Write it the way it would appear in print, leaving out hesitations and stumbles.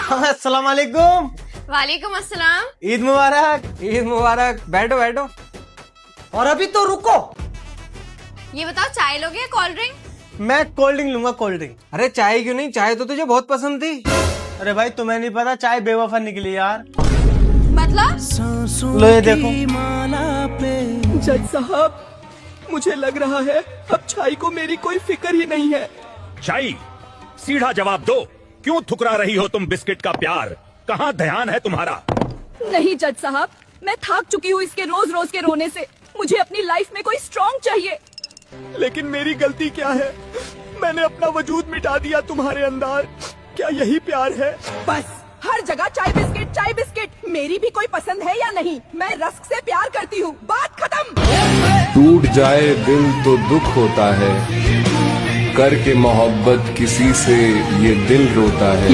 अस्सलाम वालेकुम। वालेकुम अस्सलाम। ईद मुबारक। ईद मुबारक। बैठो बैठो। और अभी तो रुको, ये बताओ चाय लोगे या कोल्ड ड्रिंक? मैं कोल्ड ड्रिंक लूंगा, कोल्ड ड्रिंक। अरे चाय क्यों नहीं, चाय तो तुझे बहुत पसंद थी। अरे भाई तुम्हें नहीं पता, चाय बेवफा निकली यार। मतलब लो ये देखो। जज साहब, मुझे लग रहा है अब चाय को मेरी कोई फिक्र ही नहीं है। चाई, सीधा जवाब दो, क्यों ठुकरा रही हो तुम बिस्किट का प्यार? कहाँ ध्यान है तुम्हारा? नहीं जज साहब, मैं थक चुकी हूँ इसके रोज रोज के रोने से। मुझे अपनी लाइफ में कोई स्ट्रॉन्ग चाहिए। लेकिन मेरी गलती क्या है? मैंने अपना वजूद मिटा दिया तुम्हारे अंदर। क्या यही प्यार है? बस हर जगह चाय बिस्किट चाय बिस्किट। मेरी भी कोई पसंद है या नहीं? मैं रस्क से प्यार करती हूँ, बात खत्म। टूट जाए दिल तो दुख होता है, करके मोहब्बत किसी से ये दिल रोता है।